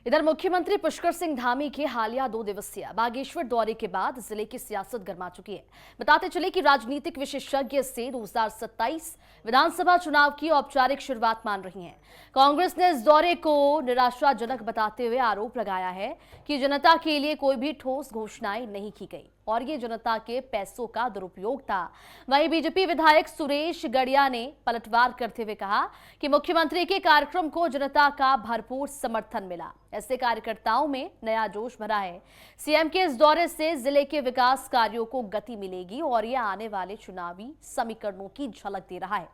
इधर मुख्यमंत्री पुष्कर सिंह धामी के हालिया 2 दिवसीय बागेश्वर दौरे के बाद जिले की सियासत गर्मा चुकी है। बताते चले कि राजनीतिक विशेषज्ञ से 2027 विधानसभा चुनाव की औपचारिक शुरुआत मान रही हैं। कांग्रेस ने इस दौरे को निराशाजनक बताते हुए आरोप लगाया है कि जनता के लिए कोई भी ठोस घोषणाएं नहीं की गई और ये जनता के पैसों का दुरुपयोग था। वहीं बीजेपी विधायक सुरेश गड़िया ने पलटवार करते हुए कहा कि मुख्यमंत्री के कार्यक्रम को जनता का भरपूर समर्थन मिला। ऐसे कार्यकर्ताओं में नया जोश भरा है। सीएम के इस दौरे से जिले के विकास कार्यों को गति मिलेगी और यह आने वाले चुनावी समीकरणों की झलक दे रहा है।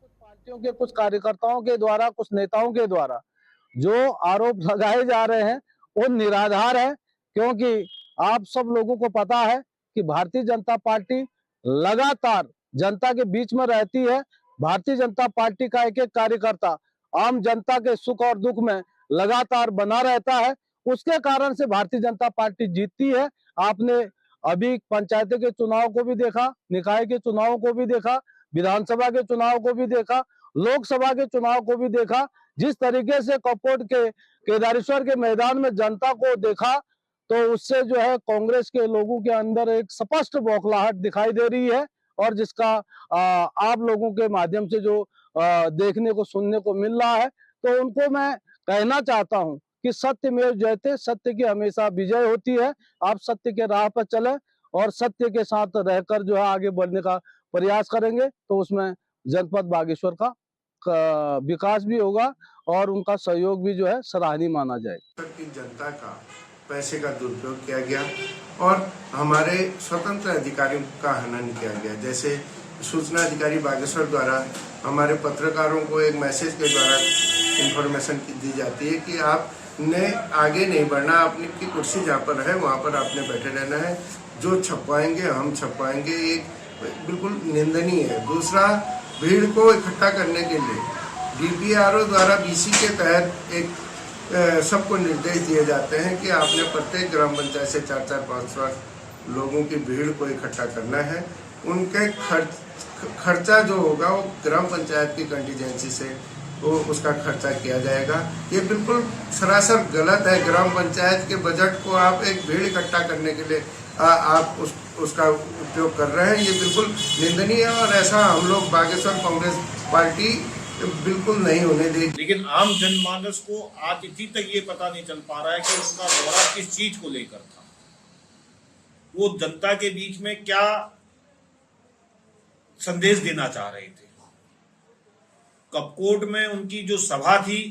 कुछ पार्टियों के कुछ कार्यकर्ताओं के द्वारा, कुछ नेताओं के द्वारा जो आरोप लगाए जा रहे हैं वो निराधार है, क्योंकि आप सब लोगों को पता है कि भारतीय जनता पार्टी लगातार जनता के बीच में रहती है। भारतीय जनता पार्टी का एक एक कार्यकर्ता आम जनता के सुख और दुख में लगातार बना रहता है। उसके कारण से भारतीय जनता पार्टी जीतती है। आपने अभी पंचायत के चुनाव को भी देखा, निकाय के चुनाव को भी देखा, विधानसभा के चुनाव को भी देखा, लोकसभा के चुनाव को भी देखा। जिस तरीके से कपकोट के केदारेश्वर के मैदान में जनता को देखा, तो उससे जो है कांग्रेस के लोगों के अंदर एक स्पष्ट बौखलाहट दिखाई दे रही है और जिसका आप लोगों के माध्यम से जो देखने को सुनने को मिल रहा है। तो उनको मैं कहना चाहता हूं कि सत्यमेव जयते, सत्य की हमेशा विजय होती है। आप सत्य के राह पर चले और सत्य के साथ रहकर जो है आगे बढ़ने का प्रयास करेंगे तो उसमें जनपद बागेश्वर का विकास भी होगा और उनका सहयोग भी जो है सराहनीय माना जाएगा। जनता का पैसे का दुरुपयोग किया गया और हमारे स्वतंत्र अधिकारियों का हनन किया गया। जैसे सूचना अधिकारी बागेश्वर द्वारा हमारे पत्रकारों को एक मैसेज के द्वारा इंफॉर्मेशन दी जाती है कि आपने आगे नहीं बढ़ना, अपनी की कुर्सी जहाँ पर है वहाँ पर आपने बैठे रहना है, जो छपवाएंगे हम छपवाएंगे। एक बिल्कुल निंदनीय है। दूसरा, भीड़ को इकट्ठा करने के लिए डीपीआरओ द्वारा बीसी के तहत एक सबको निर्देश दिए जाते हैं कि आपने प्रत्येक ग्राम पंचायत से 4-5 लोगों की भीड़ को इकट्ठा करना है। उनके खर्चा जो होगा वो ग्राम पंचायत की कंटीजेंसी से वो उसका खर्चा किया जाएगा। ये बिल्कुल सरासर गलत है। ग्राम पंचायत के बजट को आप एक भीड़ इकट्ठा करने के लिए आप उसका उपयोग कर रहे हैं। ये बिल्कुल निंदनीय है और ऐसा हम लोग बागेश्वर कांग्रेस पार्टी बिल्कुल नहीं होने देगी। लेकिन आम जनमानस को आज इतनी तक ये पता नहीं चल पा रहा है कि उनका दौरा किस चीज को लेकर था, वो जनता के बीच में क्या संदेश देना चाह रहे थे। कपकोट में उनकी जो सभा थी,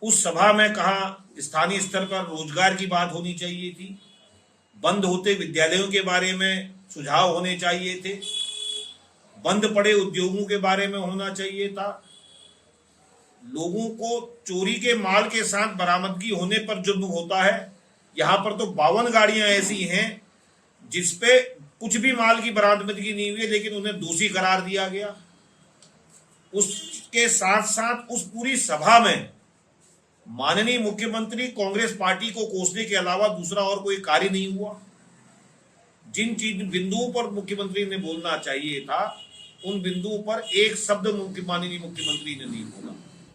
उस सभा में कहा स्थानीय स्तर पर रोजगार की बात होनी चाहिए थी, बंद होते विद्यालयों के बारे में सुझाव होने चाहिए थे, बंद पड़े उद्योगों के बारे में होना चाहिए था। लोगों को चोरी के माल के साथ बरामदगी होने पर जुर्म होता है। यहाँ पर तो 52 गाड़ियां ऐसी हैं जिसपे कुछ भी माल की बरामदगी नहीं हुई, लेकिन उन्हें दोषी करार दिया गया। उसके साथ साथ उस पूरी सभा में माननीय मुख्यमंत्री कांग्रेस पार्टी को कोसने के अलावा दूसरा और कोई कार्य नहीं हुआ। जिन बिंदुओं पर मुख्यमंत्री ने बोलना चाहिए था, उन बिंदुओं पर एक शब्द माननीय मुख्यमंत्री ने नहीं बोला।